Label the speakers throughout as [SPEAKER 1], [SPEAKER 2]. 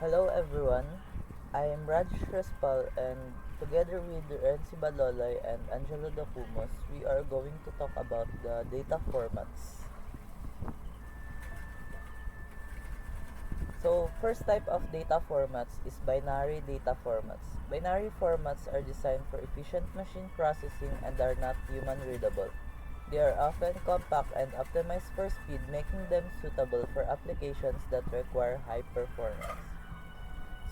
[SPEAKER 1] Hello everyone, I am Rajesh Respall and together with Renci Baloloy and Angelo Dacumos, we are going to talk about the data formats. So first type of data formats is binary data formats. Binary formats are designed for efficient machine processing and are not human readable. They are often compact and optimized for speed, making them suitable for applications that require high performance.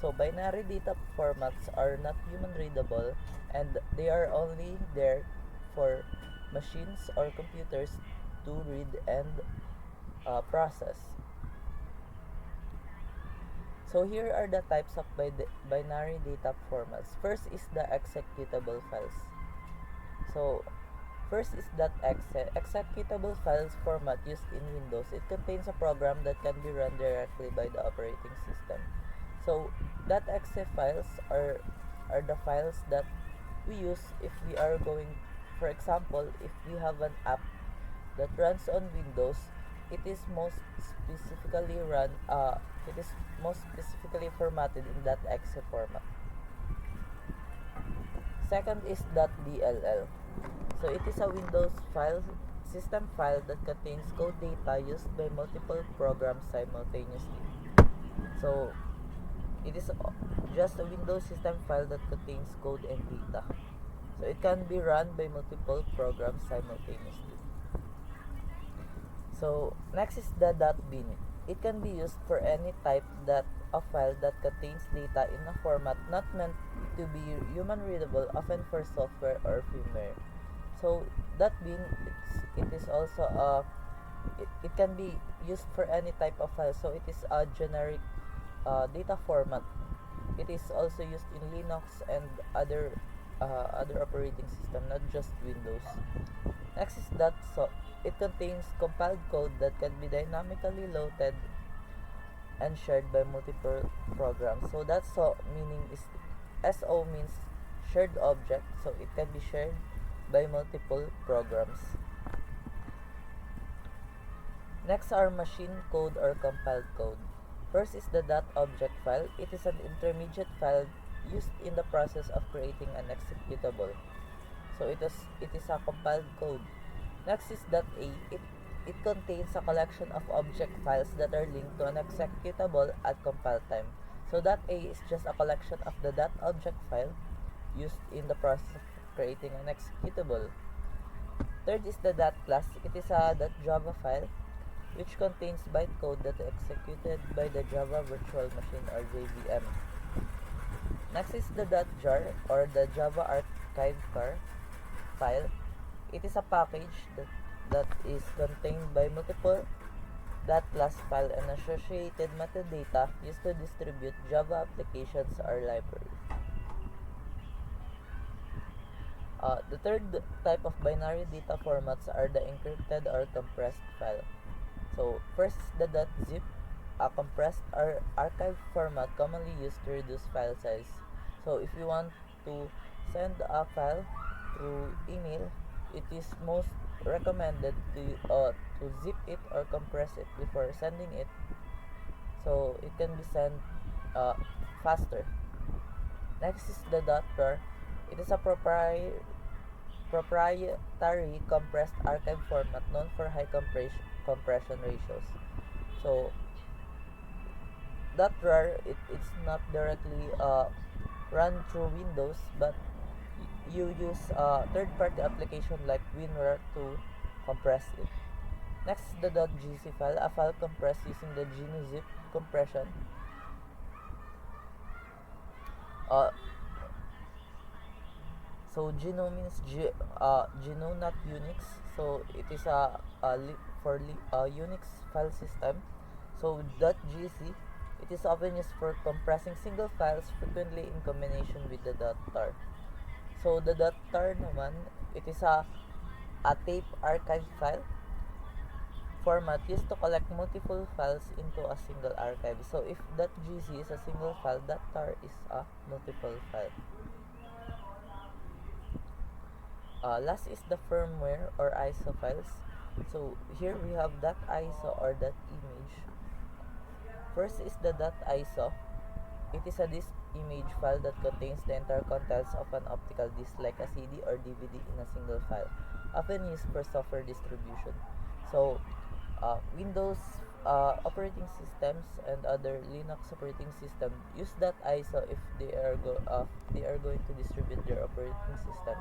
[SPEAKER 1] So binary data formats are not human readable and they are only there for machines or computers to read and process. So here are the types of binary data formats. First is the executable files. So first is that executable files format used in Windows. It contains a program that can be run directly by the operating system. So .exe files are the files that we use if we are going, for example, if we have an app that runs on Windows, it is most specifically formatted in .exe format. Second is .dll. So it is a Windows file system file that contains code data used by multiple programs simultaneously. So it is just a Windows system file that contains code and data. So it can be run by multiple programs simultaneously. So next is the .bin. It can be used for any type of file that contains data in a format not meant to be human readable, often for software or firmware. So .bin it is also it can be used for any type of file. So it is a generic data format. It is also used in Linux and other operating system, not just Windows. Next is it contains compiled code that can be dynamically loaded and shared by multiple programs. So that's so meaning is SO means shared object, so it can be shared by multiple programs. Next are machine code or compiled code. First is the .object file. It is an intermediate file used in the process of creating an executable. So it is a compiled code. Next is .a. It contains a collection of object files that are linked to an executable at compile time. So .a is just a collection of the .object file used in the process of creating an executable. Third is the .class. It is a .java file which contains bytecode that is executed by the Java Virtual Machine or JVM. Next is the .jar or the Java archive file. It is a package that is contained by multiple .class file and associated metadata used to distribute Java applications or libraries. The third type of binary data formats are the encrypted or compressed file. So first is the .zip, a compressed or archive format commonly used to reduce file size. So if you want to send a file through email, it is most recommended to zip it or compress it before sending it, so it can be sent faster. Next is the .tar. It is a proprietary compressed archive format known for high compression ratios. So .rar it's not directly run through Windows, but you use third-party application like WinRAR to compress it. Next is the .gc file, a file compressed using the GNU-zip compression. Uh, so GNU means GNU, not Unix. So it is a Unix file system. So .gc it is often used for compressing single files, frequently in combination with the .tar. So the .tar naman, it is a tape archive file format used to collect multiple files into a single archive. So if .gc is a single file, .tar is a multiple file. Last is the firmware or ISO files. So here we have .iso or .image. First is the .iso. It is a disk image file that contains the entire contents of an optical disc like a CD or DVD in a single file, often used for software distribution. So, Windows operating systems and other Linux operating system use that ISO if they are going to distribute their operating system.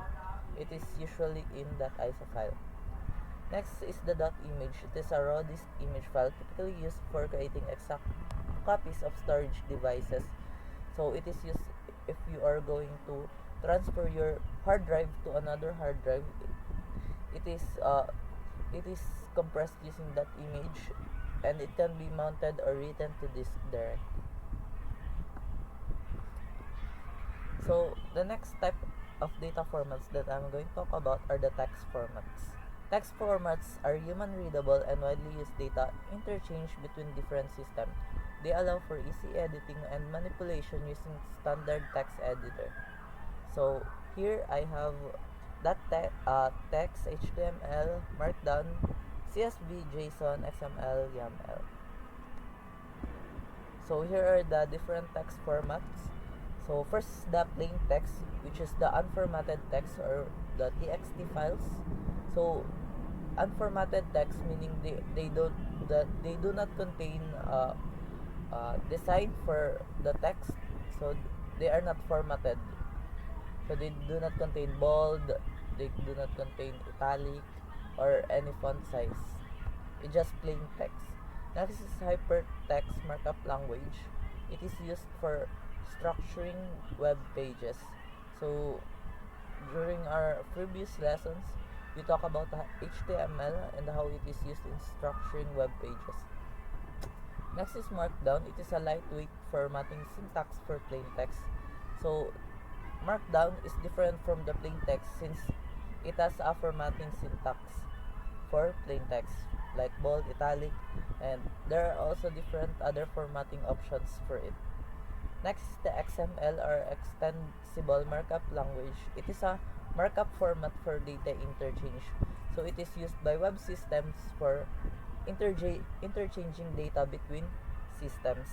[SPEAKER 1] It is usually in that ISO file. Next is the dot image. It is a raw disk image file typically used for creating exact copies of storage devices. So it is used if you are going to transfer your hard drive to another hard drive. It is uh, it is compressed using that image, and it can be mounted or written to disk direct. So the next type of data formats that I'm going to talk about are the text formats. Text formats are human readable and widely used data interchange between different systems. They allow for easy editing and manipulation using standard text editor. So here I have text, HTML, Markdown, CSV, JSON, XML, YAML. So here are the different text formats. So first the plain text, which is the unformatted text or the TXT files. So unformatted text meaning they do not contain design for the text, so they are not formatted. So they do not contain bold, they do not contain italic or any font size. It's just plain text. Next is hypertext markup language. It is used for structuring web pages. So during our previous lessons, we talk about HTML and how it is used in structuring web pages. Next is Markdown. It is a lightweight formatting syntax for plain text. So Markdown is different from the plain text since it has a formatting syntax for plain text like bold, italic, and there are also different other formatting options for it. Next is the XML or Extensible Markup Language. It is a markup format for data interchange. So it is used by web systems for interchanging data between systems.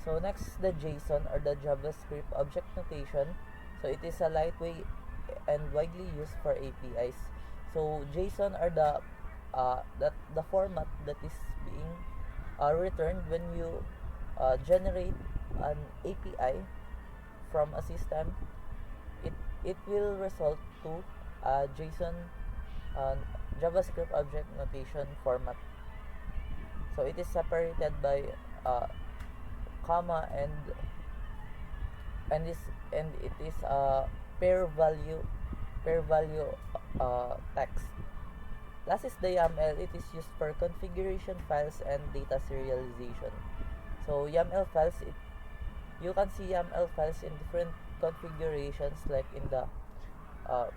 [SPEAKER 1] So next is the JSON or the JavaScript Object Notation. So it is a lightweight and widely used for APIs. So JSON are the format that is being returned when you generate an API from a system. It will result to a JSON uh, JavaScript Object Notation format. So it is separated by uh, comma and this and it is a pair value text. Last is the YAML. It is used for configuration files and data serialization. So YAML files, you can see YAML files in different configurations, like in uh,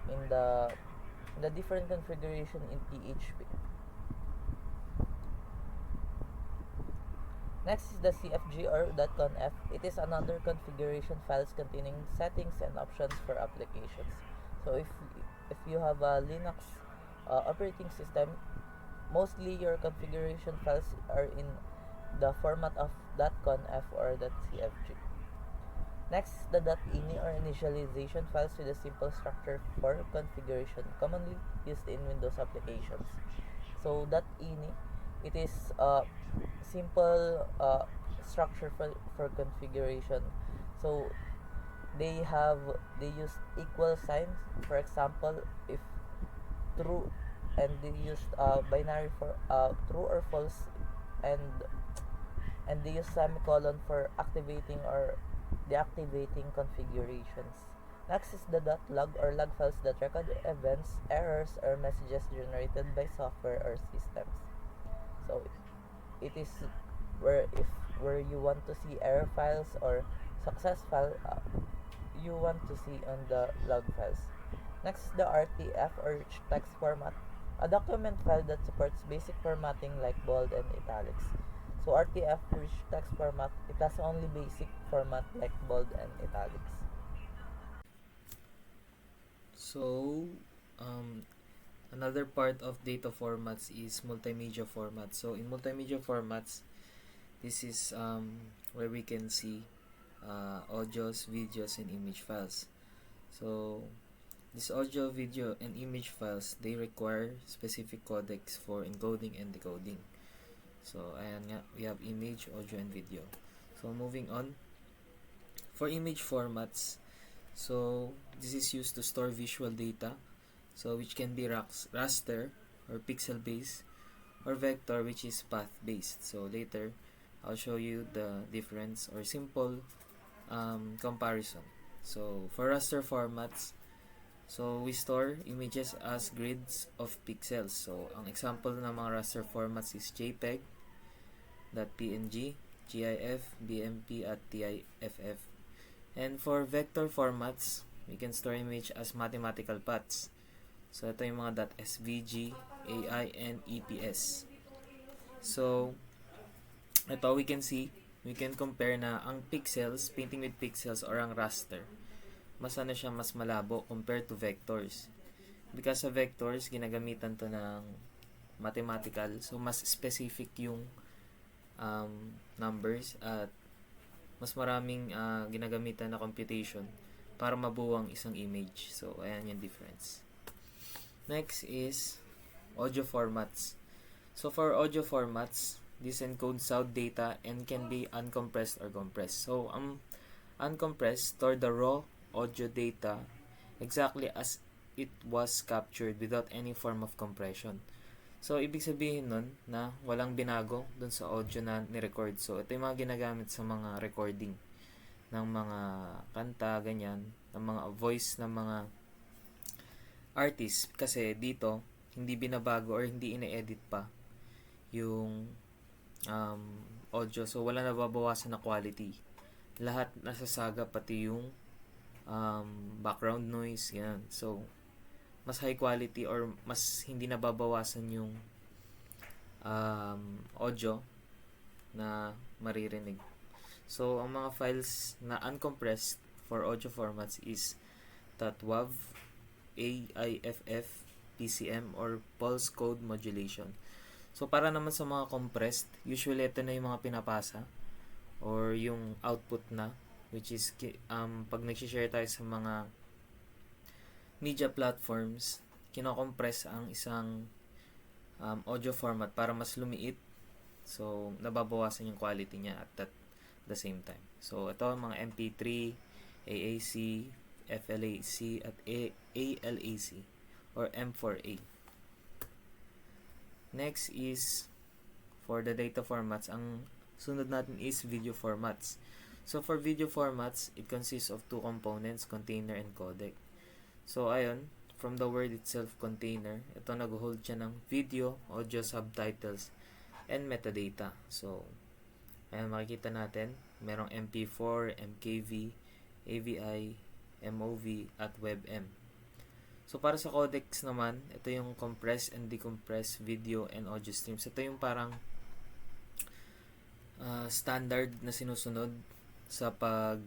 [SPEAKER 1] in the different configuration in PHP. Next is the CFG or .conf. It is another configuration files containing settings and options for applications. So if you have a Linux operating system, mostly your configuration files are in the format of .conf or .cfg. Next is the .ini or initialization files with a simple structure for configuration, commonly used in Windows applications. So .ini, it is a simple structure for configuration. So they use equal signs. For example, if true, and they used binary for true or false, and they use semicolon for activating or deactivating configurations. Next is the .log or log files that record events, errors, or messages generated by software or systems. So it is where you want to see error files or success file, you want to see on the log files. Next is the RTF or rich text format, a document file that supports basic formatting like bold and italics. So RTF rich text format, it has only basic format like bold and italics.
[SPEAKER 2] So, um, another part of data formats is multimedia formats. So, in multimedia formats, This is where we can see audios, videos, and image files. So this audio, video, and image files, they require specific codecs for encoding and decoding. So ayan nga, we have image, audio, and video. So moving on, for image formats, so this is used to store visual data, so which can be raster or pixel based, or vector, which is path based. So later I'll show you the difference or simple comparison. So for raster formats, so we store images as grids of pixels. So ang example ng mga raster formats is JPEG, .png, GIF, BMP, at TIFF. And for vector formats, we can store image as mathematical paths. So ito yung mga .svg, AI, and EPS. So ito we can compare na ang pixels, painting with pixels, or ang raster, mas malabo compared to vectors. Because sa vectors, ginagamitan to ng mathematical, so mas specific yung numbers at mas maraming ginagamitan na computation para mabuo ang isang image. So ayan yung difference. Next is audio formats. So for audio formats, this encodes sound data and can be uncompressed or compressed. So uncompressed store the raw audio data exactly as it was captured without any form of compression. So ibig sabihin nun na walang binago dun sa audio na ni-record. So ito yung mga ginagamit sa mga recording ng mga kanta, ganyan, ng mga voice ng mga artist, kasi dito hindi binabago or hindi ine-edit pa yung audio, so wala nababawasan na quality. Lahat nasasaga, pati yung background noise, yan. So mas high quality or mas hindi nababawasan yung audio na maririnig. So ang mga files na uncompressed for audio formats is .wav, AIFF, PCM, or pulse code modulation. So para naman sa mga compressed, usually ito na yung mga pinapasa or yung output na, which is pag nag-share tayo sa mga media platforms, kino-compress ang isang audio format para mas lumiit. So nababawasan yung quality niya at the same time. So ito mga MP3, AAC, FLAC, at ALAC or M4A. Next is for the data formats. Ang sunod natin is video formats. So for video formats, it consists of two components, container and codec. So ayun, from the word itself, container, ito nag-hold siya ng video, audio, subtitles, and metadata. So ayun, makikita natin, merong MP4, MKV, AVI, MOV, at WebM. So para sa codecs naman, ito yung compressed and decompressed video and audio streams. Ito yung parang standard na sinusunod sa pag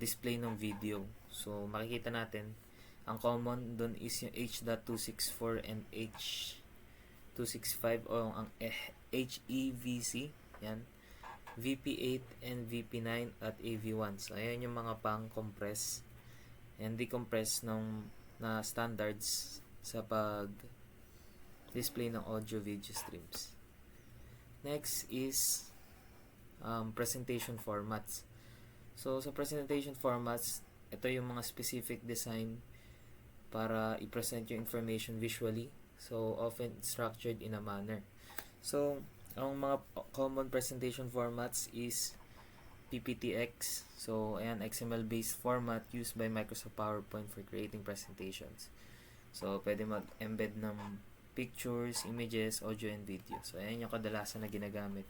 [SPEAKER 2] display ng video. So makikita natin, ang common doon is yung H.264 and H.265 o ang HEVC, yan, VP8 and VP9 at AV1. So ayan yung mga pang-compress and decompress na standards sa pag display ng audio video streams. Next is presentation formats. So sa presentation formats, ito yung mga specific design para i-present yung information visually. So often structured in a manner. So ang mga common presentation formats is PPTX. So ayan, XML based format used by Microsoft PowerPoint for creating presentations. So pwede mag-embed ng pictures, images, audio, and video. So ayan yung kadalasan na ginagamit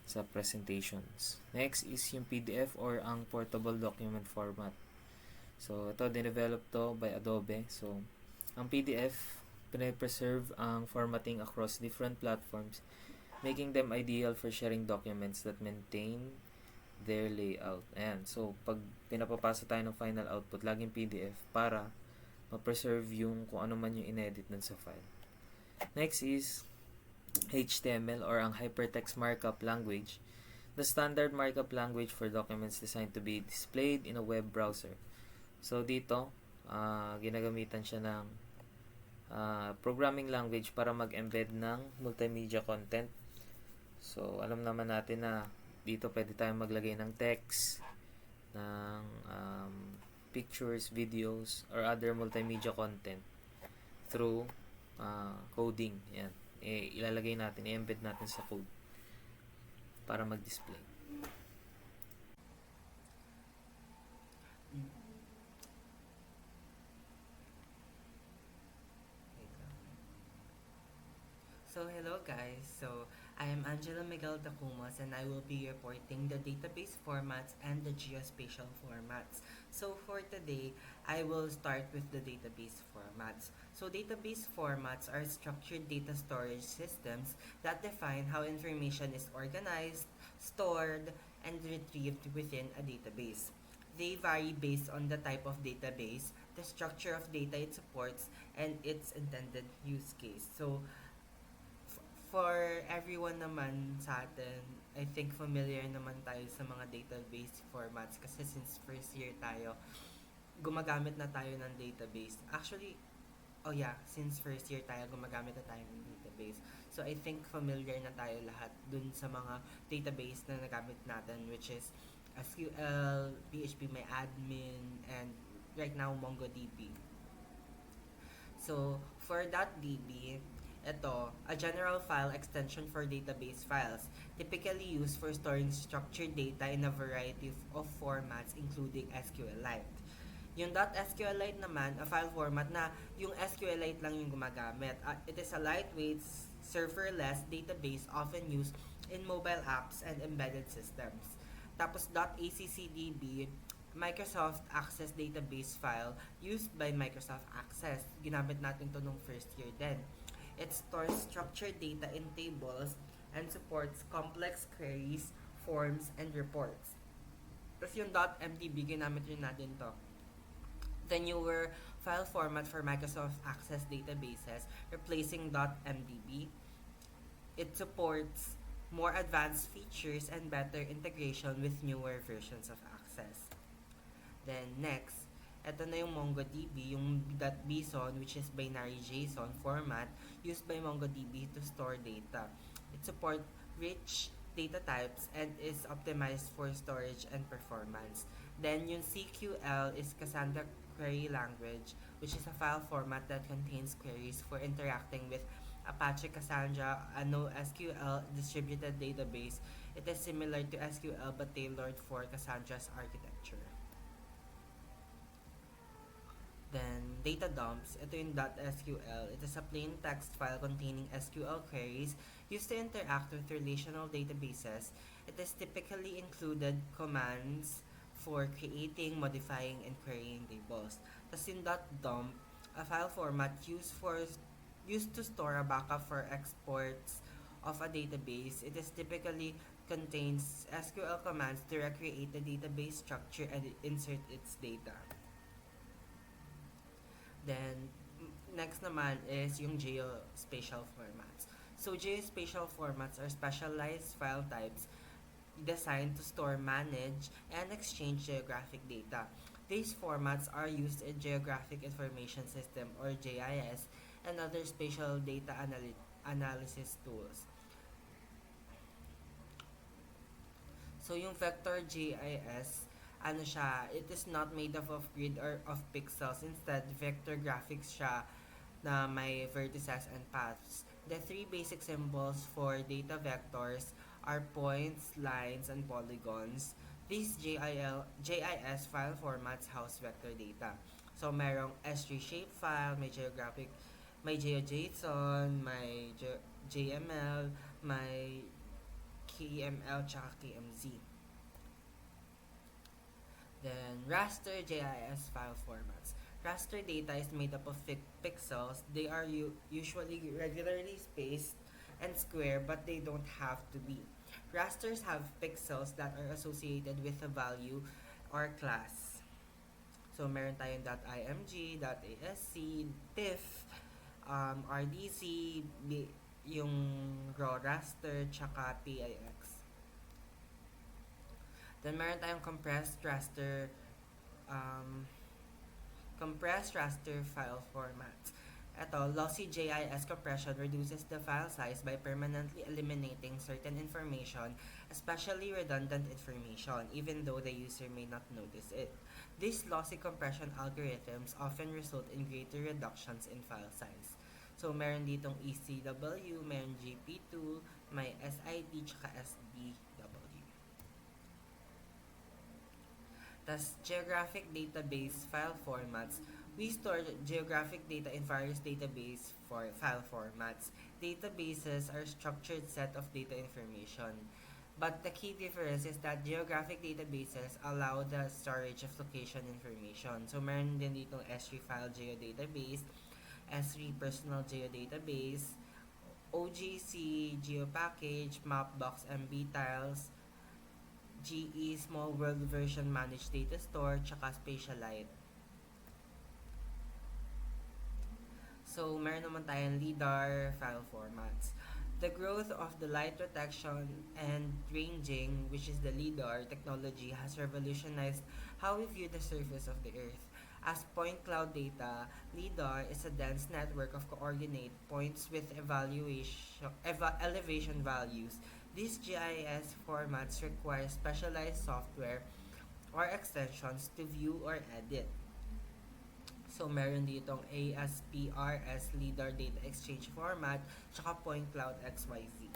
[SPEAKER 2] sa presentations. Next is yung PDF or ang portable document format. So ito, dinevelop to by Adobe. So ang PDF, pine-preserve ang formatting across different platforms, making them ideal for sharing documents that maintain their layout. Ayan. So, pag pinapapasa tayo ng final output, laging PDF para ma-preserve yung kung ano man yung inedit dun sa file. Next is HTML or ang Hypertext Markup Language, the standard markup language for documents designed to be displayed in a web browser. So dito, ginagamitan siya ng programming language para mag-embed ng multimedia content. So alam naman natin na dito pwede tayong maglagay ng text, ng pictures, videos, or other multimedia content through coding. Yan. Ilalagay natin, i-embed natin sa code para mag-display.
[SPEAKER 3] So hello guys, so I am Angelo Miguel Dacumos and I will be reporting the database formats and the geospatial formats. So for today, I will start with the database formats. So database formats are structured data storage systems that define how information is organized, stored, and retrieved within a database. They vary based on the type of database, the structure of data it supports, and its intended use case. So for everyone naman sa atin, I think familiar naman tayo sa mga database formats kasi since first year tayo, gumagamit na tayo ng database. Actually, since first year tayo, gumagamit na tayo ng database. So, I think familiar na tayo lahat dun sa mga database na nagamit natin, which is SQL, PHP-MyAdmin, and right now, MongoDB. So, for .db, ito, a general file extension for database files, typically used for storing structured data in a variety of formats including SQLite. Yung .SQLite naman, a file format na yung SQLite lang yung gumagamit. It is a lightweight, serverless database often used in mobile apps and embedded systems. Tapos .ACCDB, Microsoft Access database file used by Microsoft Access. Ginamit natin to nung first year din. It stores structured data in tables and supports complex queries, forms, and reports. Tapos yung .mdb, ginamit rin natin to. The newer file format for Microsoft Access databases, replacing .mdb. It supports more advanced features and better integration with newer versions of Access. Then next, ito na yung MongoDB, yung .bson, which is binary JSON format used by MongoDB to store data. It supports rich data types and is optimized for storage and performance. Then yung CQL is Cassandra Query Language, which is a file format that contains queries for interacting with Apache Cassandra, a NoSQL distributed database. It is similar to SQL but tailored for Cassandra's architecture. Then, data dumps. Ito yung .sql. It is a plain text file containing SQL queries used to interact with relational databases. It is typically included commands for creating, modifying, and querying tables. Tapos yung .dump, a file format used to store a backup for exports of a database. It is typically contains SQL commands to recreate the database structure and insert its data. Then, next naman is yung geospatial formats. So, geospatial formats are specialized file types designed to store, manage, and exchange geographic data. These formats are used in Geographic Information System or GIS and other spatial data analysis tools. So, yung vector GIS, it is not made up of grid or of pixels. Instead, vector graphics siya na may vertices and paths. The three basic symbols for data vectors are points, lines, and polygons. These GIS file formats house vector data. So, merong S3 shapefile, may GeoJSON, may JML, may KML, tsaka KMZ. Then, raster GIS file formats. Raster data is made up of pixels. They are usually regularly spaced and square, but they don't have to be. Rasters have pixels that are associated with a value or class. So, meron tayong .img, .asc, TIFF, RDC, yung raw raster, tsaka PIX. Then meron tayong um, compressed raster file formats. Ito, lossy GIS compression reduces the file size by permanently eliminating certain information, especially redundant information, even though the user may not notice it. These lossy compression algorithms often result in greater reductions in file size. So, meron ditong ECW, meron GP2, may SID, tsaka SBW. Tas geographic database file formats. We store geographic data in various database for file formats. Databases are structured set of data information. But the key difference is that geographic databases allow the storage of location information. So, meron din ditong S3 file geodatabase, S3 personal geodatabase, OGC, geopackage, Mapbox, MB tiles, GE Small World Version Managed Data Store, tsaka Spatialite. So, meron naman tayong LiDAR file formats. The growth of the light detection and ranging, which is the LiDAR technology, has revolutionized how we view the surface of the Earth. As point cloud data, LiDAR is a dense network of coordinate points with elevation values. These GIS formats require specialized software or extensions to view or edit. So, meron ditong ASPRS LiDAR Data Exchange Format, tsaka Point Cloud XYZ.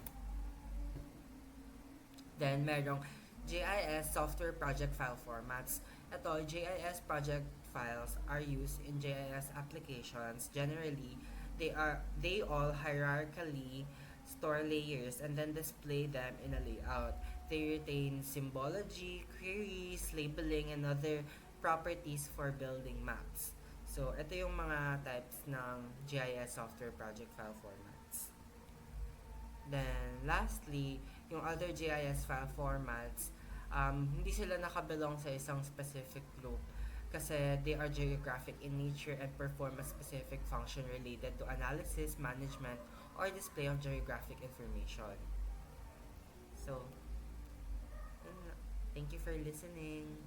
[SPEAKER 3] Then, merong GIS Software Project File Formats. Ito, GIS project files are used in GIS applications. Generally, they all hierarchically store layers and then display them in a layout. They retain symbology, queries, labeling, and other properties for building maps. So, ito yung mga types ng GIS software project file formats. Then, lastly, yung other GIS file formats, hindi sila nakabelong sa isang specific group kasi they are geographic in nature and perform a specific function related to analysis, management, or display of geographic information. So, thank you for listening.